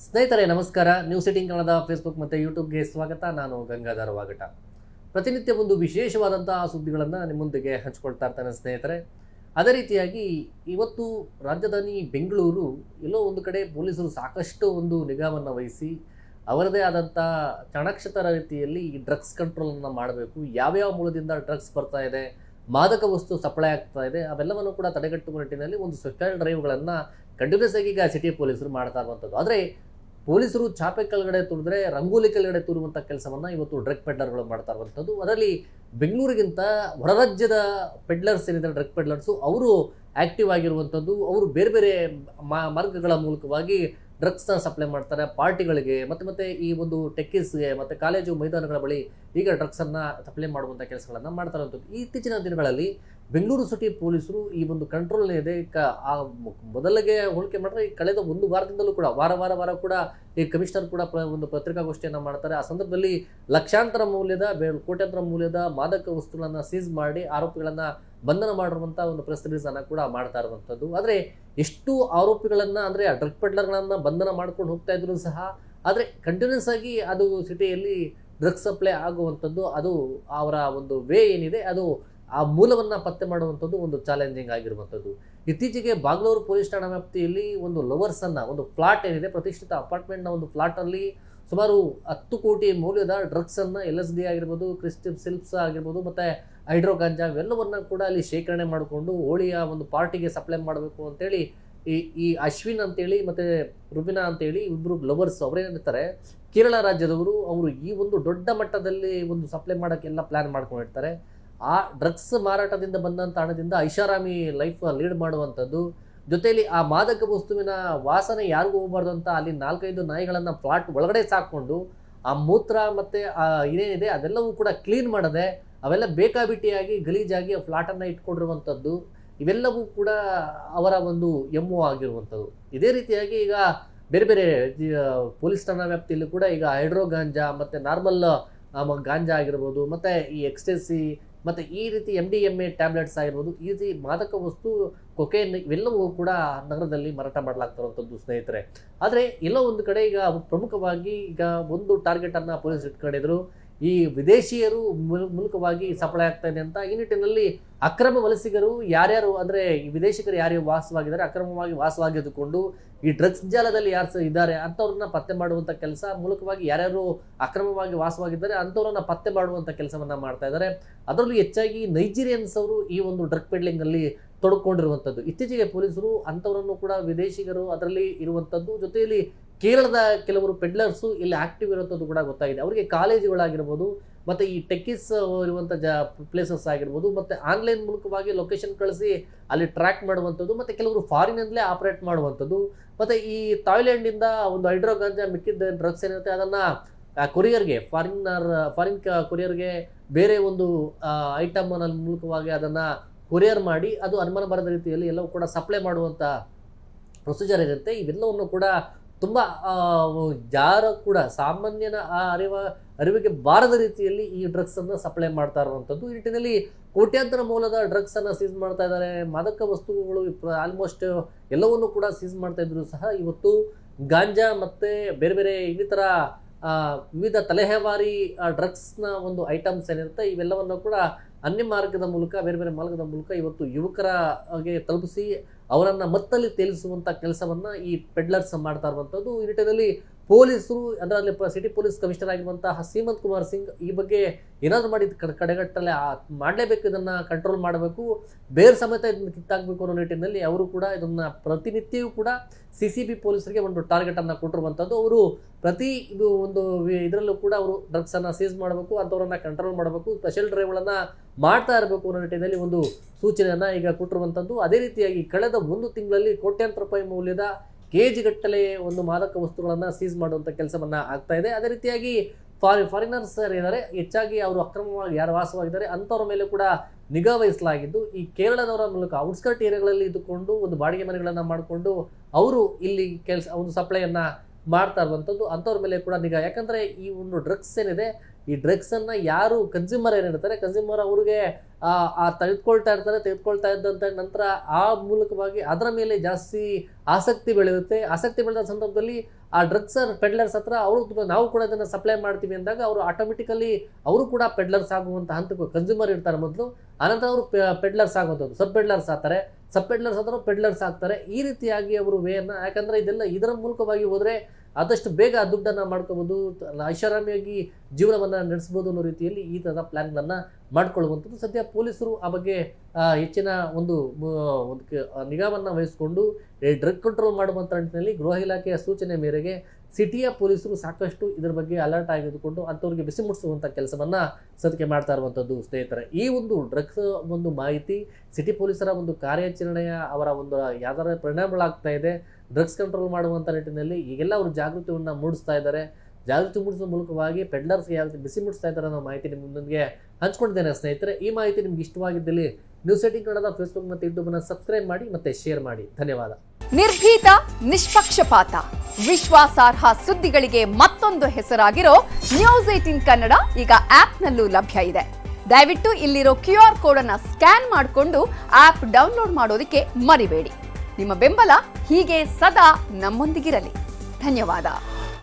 ಸ್ನೇಹಿತರೆ ನಮಸ್ಕಾರ. News sitting ಕನ್ನಡದ ಫೇಸ್ಬುಕ್ ಮತ್ತು ಯೂಟ್ಯೂಬ್ಗೆ ಸ್ವಾಗತ. ನಾನು ಗಂಗಾಧರ ವಾಗಟ. ಪ್ರತಿನಿತ್ಯ ಒಂದು ವಿಶೇಷವಾದಂತಹ ಸುದ್ದಿಗಳನ್ನು ನಿಮ್ಮೊಂದಿಗೆ ಹಂಚ್ಕೊಳ್ತಾ ಇರ್ತಾನೆ ಸ್ನೇಹಿತರೆ. ಅದೇ ರೀತಿಯಾಗಿ ಇವತ್ತು ರಾಜಧಾನಿ ಬೆಂಗಳೂರು ಎಲ್ಲೋ ಒಂದು ಕಡೆ ಪೊಲೀಸರು ಸಾಕಷ್ಟು ಒಂದು ನಿಗಾವನ್ನು ವಹಿಸಿ ಅವರದೇ ಆದಂಥ ಚಾಣಾಕ್ಷತರ ರೀತಿಯಲ್ಲಿ ಈ ಡ್ರಗ್ಸ್ ಕಂಟ್ರೋಲನ್ನು ಮಾಡಬೇಕು, ಯಾವ್ಯಾವ ಮೂಲದಿಂದ ಡ್ರಗ್ಸ್ ಬರ್ತಾ ಇದೆ, ಮಾದಕ ವಸ್ತು ಸಪ್ಲೈ ಆಗ್ತಾ ಇದೆ, ಅವೆಲ್ಲವನ್ನು ಕೂಡ ತಡೆಗಟ್ಟುವ ನಿಟ್ಟಿನಲ್ಲಿ ಒಂದು ಸ್ಪೆಷಲ್ ಡ್ರೈವ್ಗಳನ್ನು ಕಂಟಿನ್ಯೂಸ್ ಆಗಿ ಈಗ ಸಿಟಿ ಪೊಲೀಸರು ಮಾಡ್ತಾ ಇರುವಂಥದ್ದು. ಆದರೆ ಪೊಲೀಸರು ಚಾಪೆ ಕೆಳಗಡೆ ತುಳಿದ್ರೆ ರಂಗೋಲಿ ಕೆಳಗಡೆ ತೂರುವಂಥ ಕೆಲಸವನ್ನು ಇವತ್ತು ಡ್ರಗ್ ಪೆಡ್ಲರ್ಗಳು ಮಾಡ್ತಾ ಇರುವಂಥದ್ದು. ಅದರಲ್ಲಿ ಬೆಂಗಳೂರಿಗಿಂತ ಹೊರರಾಜ್ಯದ ಪೆಡ್ಲರ್ಸ್ ಏನಿದ್ದಾರೆ, ಡ್ರಗ್ ಪೆಡ್ಲರ್ಸು, ಅವರು ಆ್ಯಕ್ಟಿವ್ ಆಗಿರುವಂಥದ್ದು. ಅವರು ಬೇರೆ ಬೇರೆ ಮಾರ್ಗಗಳ ಮೂಲಕವಾಗಿ ಡ್ರಗ್ಸ್ನ ಸಪ್ಲೈ ಮಾಡ್ತಾರೆ ಪಾರ್ಟಿಗಳಿಗೆ, ಮತ್ತೆ ಈ ಒಂದು ಟೆಕ್ಕೀಸ್ಗೆ ಮತ್ತು ಕಾಲೇಜು ಮೈದಾನಗಳ ಬಳಿ ಈಗ ಡ್ರಗ್ಸನ್ನು ಸಪ್ಲೈ ಮಾಡುವಂಥ ಕೆಲಸಗಳನ್ನು ಮಾಡ್ತಾ ಇರುವಂಥದ್ದು. ಈ ಇತ್ತೀಚಿನ ದಿನಗಳಲ್ಲಿ ಬೆಂಗಳೂರು ಸಿಟಿ ಪೊಲೀಸರು ಈ ಒಂದು ಕಂಟ್ರೋಲ್ ಇದೆ. ಮೊದಲಿಗೆ ಹೋಲಿಕೆ ಮಾಡಿದ್ರೆ ಈ ಕಳೆದ ಒಂದು ವಾರದಿಂದಲೂ ಕೂಡ ವಾರ ಕೂಡ ಈ ಕಮಿಷನರ್ ಕೂಡ ಒಂದು ಪತ್ರಿಕಾಗೋಷ್ಠಿಯನ್ನು ಮಾಡ್ತಾರೆ. ಆ ಸಂದರ್ಭದಲ್ಲಿ ಲಕ್ಷಾಂತರ ಮೌಲ್ಯದ ಕೋಟ್ಯಾಂತರ ಮೌಲ್ಯದ ಮಾದಕ ವಸ್ತುಗಳನ್ನು ಸೀಸ್ ಮಾಡಿ ಆರೋಪಿಗಳನ್ನು ಬಂಧನ ಮಾಡಿರುವಂಥ ಒಂದು ಪ್ರೆಸ್ ರಿಲೀಸನ್ನು ಕೂಡ ಮಾಡ್ತಾ ಇರುವಂಥದ್ದು. ಆದರೆ ಎಷ್ಟು ಆರೋಪಿಗಳನ್ನು ಅಂದರೆ ಆ ಡ್ರಗ್ ಪೆಡ್ಲರ್ಗಳನ್ನು ಬಂಧನ ಮಾಡ್ಕೊಂಡು ಹೋಗ್ತಾ ಇದ್ರು ಸಹ, ಆದರೆ ಕಂಟಿನ್ಯೂಸ್ ಆಗಿ ಅದು ಸಿಟಿಯಲ್ಲಿ ಡ್ರಗ್ಸ್ ಸಪ್ಲೈ ಆಗುವಂಥದ್ದು, ಅದು ಅವರ ಒಂದು ವೇ ಏನಿದೆ ಅದು ಆ ಮೂಲವನ್ನು ಪತ್ತೆ ಮಾಡುವಂಥದ್ದು ಒಂದು ಚಾಲೆಂಜಿಂಗ್ ಆಗಿರುವಂಥದ್ದು. ಇತ್ತೀಚೆಗೆ ಬಾಗ್ಲೂರು ಪೊಲೀಸ್ ಠಾಣಾ ವ್ಯಾಪ್ತಿಯಲ್ಲಿ ಒಂದು ಲವರ್ಸನ್ನು, ಒಂದು ಫ್ಲಾಟ್ ಏನಿದೆ, ಪ್ರತಿಷ್ಠಿತ ಅಪಾರ್ಟ್ಮೆಂಟ್ನ ಒಂದು ಫ್ಲಾಟಲ್ಲಿ ಸುಮಾರು 10 ಕೋಟಿ ಮೌಲ್ಯದ ಡ್ರಗ್ಸನ್ನು LSD ಆಗಿರ್ಬೋದು, ಕ್ರಿಸ್ಟಲ್ ಸಿಲ್ಪ್ಸ್ ಆಗಿರ್ಬೋದು, ಮತ್ತು ಹೈಡ್ರೋ ಗಾಂಜಾ ಇವೆಲ್ಲವನ್ನು ಕೂಡ ಅಲ್ಲಿ ಶೇಖರಣೆ ಮಾಡಿಕೊಂಡು ಹೋಳಿಯ ಒಂದು ಪಾರ್ಟಿಗೆ ಸಪ್ಲೈ ಮಾಡಬೇಕು ಅಂತೇಳಿ ಈ ಅಶ್ವಿನ್ ಅಂತೇಳಿ ಮತ್ತು ರುಬಿನಾ ಅಂತೇಳಿ ಇಬ್ಬರು ಲವರ್ಸ್ ಅವರೇನಿರ್ತಾರೆ, ಕೇರಳ ರಾಜ್ಯದವರು, ಅವರು ಈ ಒಂದು ದೊಡ್ಡ ಮಟ್ಟದಲ್ಲಿ ಒಂದು ಸಪ್ಲೈ ಮಾಡೋಕ್ಕೆಲ್ಲ ಪ್ಲ್ಯಾನ್ ಮಾಡ್ಕೊಂಡಿರ್ತಾರೆ. ಆ ಡ್ರಗ್ಸ್ ಮಾರಾಟದಿಂದ ಬಂದಂಥ ಹಣದಿಂದ ಐಷಾರಾಮಿ ಲೈಫ್ ಲೀಡ್ ಮಾಡುವಂಥದ್ದು. ಜೊತೆಯಲ್ಲಿ ಆ ಮಾದಕ ವಸ್ತುವಿನ ವಾಸನೆ ಯಾರಿಗೂ ಹೋಗಬಾರ್ದು ಅಂತ ಅಲ್ಲಿ 4-5 ನಾಯಿಗಳನ್ನು ಫ್ಲಾಟ್ ಒಳಗಡೆ ಸಾಕ್ಕೊಂಡು ಆ ಮೂತ್ರ ಮತ್ತು ಏನೇನಿದೆ ಅದೆಲ್ಲವೂ ಕೂಡ ಕ್ಲೀನ್ ಮಾಡದೆ ಅವೆಲ್ಲ ಬೇಕಾಬಿಟ್ಟಿಯಾಗಿ ಗಲೀಜಾಗಿ ಆ ಫ್ಲಾಟನ್ನು ಇಟ್ಕೊಂಡಿರುವಂಥದ್ದು. ಇವೆಲ್ಲವೂ ಕೂಡ ಅವರ ಒಂದು MO ಆಗಿರುವಂಥದ್ದು. ಇದೇ ರೀತಿಯಾಗಿ ಈಗ ಬೇರೆ ಬೇರೆ ಪೊಲೀಸ್ ಠಾಣಾ ವ್ಯಾಪ್ತಿಯಲ್ಲಿ ಕೂಡ ಈಗ ಹೈಡ್ರೋ ಗಾಂಜಾ ಮತ್ತು ನಾರ್ಮಲ್ ಗಾಂಜಾ ಆಗಿರ್ಬೋದು, ಮತ್ತು ಈ ಎಕ್ಸ್ಟೆಸಿ ಮತ್ತು ಈ ರೀತಿ MDMA ಟ್ಯಾಬ್ಲೆಟ್ಸ್ ಆಗಿರ್ಬೋದು, ಈ ರೀತಿ ಮಾದಕ ವಸ್ತು ಕೊಕೇನ್ ಇವೆಲ್ಲವೂ ಕೂಡ ನಗರದಲ್ಲಿ ಮಾರಾಟ ಮಾಡಲಾಗ್ತಿರುವಂಥದ್ದು ಸ್ನೇಹಿತರೆ. ಆದರೆ ಎಲ್ಲೋ ಒಂದು ಕಡೆ ಈಗ ಪ್ರಮುಖವಾಗಿ ಈಗ ಒಂದು ಟಾರ್ಗೆಟನ್ನು ಪೊಲೀಸ್ ಇಟ್ಕೊಂಡಿದ್ರು, ಈ ವಿದೇಶಿಯರು ಮೂಲಕವಾಗಿ ಸಪ್ಲೈ ಆಗ್ತಾ ಇದೆ ಅಂತ. ಈ ನಿಟ್ಟಿನಲ್ಲಿ ಅಕ್ರಮ ವಲಸಿಗರು ಯಾರ್ಯಾರು ಅಂದರೆ ಈ ವಿದೇಶಿಗರು ಯಾರ್ಯಾರು ವಾಸವಾಗಿದ್ದಾರೆ, ಅಕ್ರಮವಾಗಿ ವಾಸವಾಗಿದ್ದುಕೊಂಡು ಈ ಡ್ರಗ್ಸ್ ಜಾಲದಲ್ಲಿ ಯಾರು ಇದ್ದಾರೆ ಅಂಥವ್ರನ್ನ ಪತ್ತೆ ಮಾಡುವಂಥ ಕೆಲಸ ಮೂಲಕವಾಗಿ ಯಾರ್ಯಾರು ಅಕ್ರಮವಾಗಿ ವಾಸವಾಗಿದ್ದಾರೆ ಅಂಥವ್ರನ್ನ ಪತ್ತೆ ಮಾಡುವಂಥ ಕೆಲಸವನ್ನು ಮಾಡ್ತಾ ಇದ್ದಾರೆ. ಅದರಲ್ಲೂ ಹೆಚ್ಚಾಗಿ ನೈಜೀರಿಯನ್ಸ್ ಅವರು ಈ ಒಂದು ಡ್ರಗ್ ಪೆಡ್ಲಿಂಗಲ್ಲಿ ತೊಡ್ಕೊಂಡಿರುವಂಥದ್ದು. ಇತ್ತೀಚೆಗೆ ಪೊಲೀಸರು ಅಂಥವರನ್ನು ಕೂಡ ವಿದೇಶಿಗರು ಅದರಲ್ಲಿ ಇರುವಂಥದ್ದು, ಜೊತೆಯಲ್ಲಿ ಕೇರಳದ ಕೆಲವರು ಪೆಡ್ಲರ್ಸು ಇಲ್ಲಿ ಆಕ್ಟಿವ್ ಇರುವಂಥದ್ದು ಕೂಡ ಗೊತ್ತಾಗಿದೆ. ಅವರಿಗೆ ಕಾಲೇಜುಗಳಾಗಿರ್ಬೋದು, ಮತ್ತು ಈ ಟೆಕ್ಕಿಸ್ ಇರುವಂಥ ಪ್ಲೇಸಸ್ ಆಗಿರ್ಬೋದು, ಮತ್ತು ಆನ್ಲೈನ್ ಮೂಲಕವಾಗಿ ಲೊಕೇಶನ್ ಕಳಿಸಿ ಅಲ್ಲಿ ಟ್ರ್ಯಾಕ್ ಮಾಡುವಂಥದ್ದು, ಮತ್ತು ಕೆಲವರು ಫಾರಿನಿಂದಲೇ ಆಪ್ರೇಟ್ ಮಾಡುವಂಥದ್ದು, ಮತ್ತು ಈ ಥಾಯ್ಲೆಂಡಿಂದ ಒಂದು ಹೈಡ್ರೋ ಗಾಂಜಾ ಮಿಕ್ಕಿದ್ದ ಡ್ರಗ್ಸ್ ಏನಿರುತ್ತೆ ಅದನ್ನು ಕೊರಿಯರ್ಗೆ ಫಾರಿನ್ ಕೊರಿಯರ್ಗೆ ಬೇರೆ ಒಂದು ಐಟಮ್ನ ಮೂಲಕವಾಗಿ ಅದನ್ನು ಕೊರಿಯರ್ ಮಾಡಿ ಅದು ಅನುಮಾನ ಬರದ ರೀತಿಯಲ್ಲಿ ಎಲ್ಲವೂ ಕೂಡ ಸಪ್ಲೈ ಮಾಡುವಂಥ ಪ್ರೊಸೀಜರ್ ಇರುತ್ತೆ. ಇವೆಲ್ಲವನ್ನು ಕೂಡ ತುಂಬ ಯಾರು ಕೂಡ ಸಾಮಾನ್ಯನ ಆ ಅರಿವಿಗೆ ಬಾರದ ರೀತಿಯಲ್ಲಿ ಈ ಡ್ರಗ್ಸನ್ನು ಸಪ್ಲೈ ಮಾಡ್ತಾ ಇರುವಂಥದ್ದು. ಈ ನಿಟ್ಟಿನಲ್ಲಿ ಕೋಟ್ಯಾಂತರ ಮೂಲದ ಡ್ರಗ್ಸನ್ನು ಸೀಸ್ ಮಾಡ್ತಾ ಇದ್ದಾರೆ. ಮಾದಕ ವಸ್ತುಗಳು ಆಲ್ಮೋಸ್ಟ್ ಎಲ್ಲವನ್ನೂ ಕೂಡ ಸೀಸ್ ಮಾಡ್ತಾ ಇದ್ರು ಸಹ ಇವತ್ತು ಗಾಂಜಾ ಮತ್ತು ಬೇರೆ ಬೇರೆ ಇನ್ನಿತರ ವಿವಿಧ ತಲೆಹವಾರಿ ಡ್ರಗ್ಸ್ನ ಒಂದು ಐಟಮ್ಸ್ ಏನಿರುತ್ತೆ ಇವೆಲ್ಲವನ್ನು ಕೂಡ ಅನ್ಯ ಮಾರ್ಗದ ಮೂಲಕ, ಬೇರೆ ಬೇರೆ ಮಾರ್ಗದ ಮೂಲಕ ಇವತ್ತು ಯುವಕರಿಗೆ ತಲುಪಿಸಿ ಅವರನ್ನು ಮತ್ತಲ್ಲಿ ತೇಲಿಸುವಂಥ ಕೆಲಸವನ್ನು ಈ ಪೆಡ್ಲರ್ಸ್ ಮಾಡ್ತಾ ಇರುವಂಥದ್ದು. ಈ ನಿಟ್ಟಿನಲ್ಲಿ ಪೊಲೀಸರು, ಅದರಲ್ಲಿ ಸಿಟಿ ಪೊಲೀಸ್ ಕಮಿಷನರ್ ಆಗಿರುವಂತಹ ಸೀಮಂತ್ ಕುಮಾರ್ ಸಿಂಗ್ ಈ ಬಗ್ಗೆ ಏನಾದರೂ ಮಾಡಿ ಕಡೆಗಟ್ಟಲೆ ಮಾಡಲೇಬೇಕು, ಇದನ್ನು ಕಂಟ್ರೋಲ್ ಮಾಡಬೇಕು, ಬೇರೆ ಸಮೇತ ಇದನ್ನು ಕಿತ್ತಾಗಬೇಕು ಅನ್ನೋ ನಿಟ್ಟಿನಲ್ಲಿ ಅವರು ಕೂಡ ಇದನ್ನು ಪ್ರತಿನಿತ್ಯವೂ ಕೂಡ CCB ಪೊಲೀಸರಿಗೆ ಒಂದು ಟಾರ್ಗೆಟನ್ನು ಕೊಟ್ಟಿರುವಂಥದ್ದು. ಅವರು ಪ್ರತಿ ಇದು ಒಂದು ಇದರಲ್ಲೂ ಕೂಡ ಅವರು ಡ್ರಗ್ಸನ್ನು ಸೀಸ್ ಮಾಡಬೇಕು, ಅಂಥವ್ರನ್ನ ಕಂಟ್ರೋಲ್ ಮಾಡಬೇಕು, ಸ್ಪೆಷಲ್ ಡ್ರೈವ್ಗಳನ್ನು ಮಾಡ್ತಾ ಇರಬೇಕು ಅನ್ನೋ ನಿಟ್ಟಿನಲ್ಲಿ ಒಂದು ಸೂಚನೆಯನ್ನು ಈಗ ಕೊಟ್ಟಿರುವಂಥದ್ದು. ಅದೇ ರೀತಿಯಾಗಿ ಕಳೆದ 1 ತಿಂಗಳಲ್ಲಿ ಕೋಟ್ಯಾಂತರ ರೂಪಾಯಿ ಮೌಲ್ಯದ KG-ಗಟ್ಟಲೆ ಒಂದು ಮಾದಕ ವಸ್ತುಗಳನ್ನು ಸೀಸ್ ಮಾಡುವಂಥ ಕೆಲಸವನ್ನು ಆಗ್ತಾ ಇದೆ. ಅದೇ ರೀತಿಯಾಗಿ ಫಾರಿನರ್ಸ್ ಇದ್ದಾರೆ, ಹೆಚ್ಚಾಗಿ ಅವರು ಅಕ್ರಮವಾಗಿ ಯಾರು ವಾಸವಾಗಿದ್ದಾರೆ ಅಂಥವ್ರ ಮೇಲೆ ಕೂಡ ನಿಗಾ ವಹಿಸಲಾಗಿದ್ದು, ಈ ಕೇರಳದವರ ಮೂಲಕ ಔಟ್ಸ್ಕರ್ಟ್ ಏರಿಯಾಗಳಲ್ಲಿ ಇದ್ದುಕೊಂಡು ಒಂದು ಬಾಡಿಗೆ ಮನೆಗಳನ್ನು ಮಾಡಿಕೊಂಡು ಅವರು ಇಲ್ಲಿ ಒಂದು ಸಪ್ಲೈಯನ್ನು ಮಾಡ್ತಾ ಇರುವಂಥದ್ದು, ಅಂಥವ್ರ ಮೇಲೆ ಕೂಡ ನಿಗಾ. ಯಾಕಂದರೆ ಈ ಒಂದು ಡ್ರಗ್ಸ್ ಏನಿದೆ, ಈ ಡ್ರಗ್ಸನ್ನು ಯಾರು ಕನ್ಸ್ಯೂಮರ್ ಏನಿರ್ತಾರೆ, ಕನ್ಸ್ಯೂಮರ್ ಅವ್ರಿಗೆ ತೆಗೆದುಕೊಳ್ತಾ ಇದ್ದಂಥ ನಂತರ ಆ ಮೂಲಕವಾಗಿ ಅದರ ಮೇಲೆ ಜಾಸ್ತಿ ಆಸಕ್ತಿ ಬೆಳೆಯುತ್ತೆ. ಆಸಕ್ತಿ ಬೆಳೆದ ಸಂದರ್ಭದಲ್ಲಿ ಆ ಡ್ರಗ್ಸ್ ಪೆಡ್ಲರ್ಸ್ ಹತ್ರ ಅವರು ನಾವು ಕೂಡ ಇದನ್ನು ಸಪ್ಲೈ ಮಾಡ್ತೀವಿ ಅಂದಾಗ ಅವರು ಆಟೋಮೆಟಿಕಲಿ ಅವರು ಕೂಡ ಪೆಡ್ಲರ್ಸ್ ಆಗುವಂಥ ಹಂತಕ್ಕೆ ಕನ್ಸ್ಯೂಮರ್ ಇರ್ತಾರೆ ಮೊದಲು, ಆನಂತರ ಅವರು ಪೆಡ್ಲರ್ಸ್ ಆಗುವಂಥದ್ದು, ಸಬ್ ಪೆಡ್ಲರ್ಸ್ ಆಗ್ತಾರೆ, ಸಬ್ ಪೆಡ್ಲರ್ಸ್ ಆದರೂ ಪೆಡ್ಲರ್ಸ್ ಆಗ್ತಾರೆ. ಈ ರೀತಿಯಾಗಿ ಅವರು ವೇಯನ್ನು, ಯಾಕಂದರೆ ಇದರ ಮೂಲಕವಾಗಿ ಹೋದರೆ ಆದಷ್ಟು ಬೇಗ ದುಡ್ಡನ್ನು ಮಾಡ್ಕೋಬೋದು, ಐಷಾರಾಮಿಯಾಗಿ ಜೀವನವನ್ನು ನಡೆಸ್ಬೋದು ಅನ್ನೋ ರೀತಿಯಲ್ಲಿ ಈ ಥರದ ಪ್ಲ್ಯಾನ್ಗಳನ್ನು ಮಾಡ್ಕೊಳ್ಳುವಂಥದ್ದು. ಸದ್ಯ ಪೊಲೀಸರು ಆ ಬಗ್ಗೆ ಹೆಚ್ಚಿನ ಒಂದು ನಿಗಾವನ್ನು ವಹಿಸಿಕೊಂಡು ಡ್ರಗ್ ಕಂಟ್ರೋಲ್ ಮಾಡುವಂಥ ನಿಟ್ಟಿನಲ್ಲಿ ಗೃಹ ಇಲಾಖೆಯ ಸೂಚನೆ ಮೇರೆಗೆ ಸಿಟಿಯ ಪೊಲೀಸರು ಸಾಕಷ್ಟು ಇದರ ಬಗ್ಗೆ ಅಲರ್ಟ್ ಆಗಿದ್ದುಕೊಂಡು ಅಂಥವ್ರಿಗೆ ಬಿಸಿ ಮುಟ್ಟಿಸುವಂಥ ಕೆಲಸವನ್ನು ಸದ್ಯಕ್ಕೆ ಮಾಡ್ತಾ ಇರುವಂಥದ್ದು ಸ್ನೇಹಿತರೆ. ಈ ಒಂದು ಡ್ರಗ್ಸ್ ಒಂದು ಮಾಹಿತಿ ಸಿಟಿ ಪೊಲೀಸರ ಒಂದು ಕಾರ್ಯಾಚರಣೆಯ ಅವರ ಒಂದು ಯಾವ್ದಾರ ಪರಿಣಾಮಗಳಾಗ್ತಾ ಇದೆ, ಡ್ರಗ್ಸ್ ಕಂಟ್ರೋಲ್ ಮಾಡುವಂಥ ನಿಟ್ಟಿನಲ್ಲಿ ಈಗೆಲ್ಲ ಅವರು ಜಾಗೃತಿಯನ್ನು ಮೂಡಿಸ್ತಾ ಇದ್ದಾರೆ. ಜಾಗೃತಿ ಮೂಡಿಸುವ ಮೂಲಕವಾಗಿ ಪೆಡ್ಲರ್ಸ್ಗೆ ಯಾವ ರೀತಿ ಬಿಸಿ ಮುಟ್ಟಿಸ್ತಾ ಇದ್ದಾರೆ ಅನ್ನೋ ಮಾಹಿತಿ ನಿಮ್ಮೊಂದಿಗೆ ಹಂಚ್ಕೊಂಡಿದ್ದೇನೆ ಸ್ನೇಹಿತರೆ. ಈ ಮಾಹಿತಿ ನಿಮ್ಗೆ ಇಷ್ಟವಾಗಿದ್ದಲ್ಲಿ ನ್ಯೂಸ್ 18 ಕನ್ನಡದ ಫೇಸ್ಬುಕ್ ಮತ್ತು ಯೂಟ್ಯೂಬನ್ನು ಸಬ್ಸ್ಕ್ರೈಬ್ ಮಾಡಿ ಮತ್ತು ಶೇರ್ ಮಾಡಿ. ಧನ್ಯವಾದ. ನಿರ್ಭೀತ, ನಿಷ್ಪಕ್ಷಪಾತ, ವಿಶ್ವಾಸಾರ್ಹ ಸುದ್ದಿಗಳಿಗೆ ಮತ್ತೊಂದು ಹೆಸರಾಗಿರೋ ನ್ಯೂಸ್ 18 ಕನ್ನಡ ಈಗ ಆಪ್ನಲ್ಲೂ ಲಭ್ಯ ಇದೆ. ದಯವಿಟ್ಟು ಇಲ್ಲಿರೋ QR ಕೋಡ್ ಅನ್ನು ಸ್ಕ್ಯಾನ್ ಮಾಡಿಕೊಂಡು ಆಪ್ ಡೌನ್ಲೋಡ್ ಮಾಡೋದಕ್ಕೆ ಮರಿಬೇಡಿ. ನಿಮ್ಮ ಬೆಂಬಲ ಹೀಗೆ ಸದಾ ನಮ್ಮೊಂದಿಗಿರಲಿ. ಧನ್ಯವಾದ.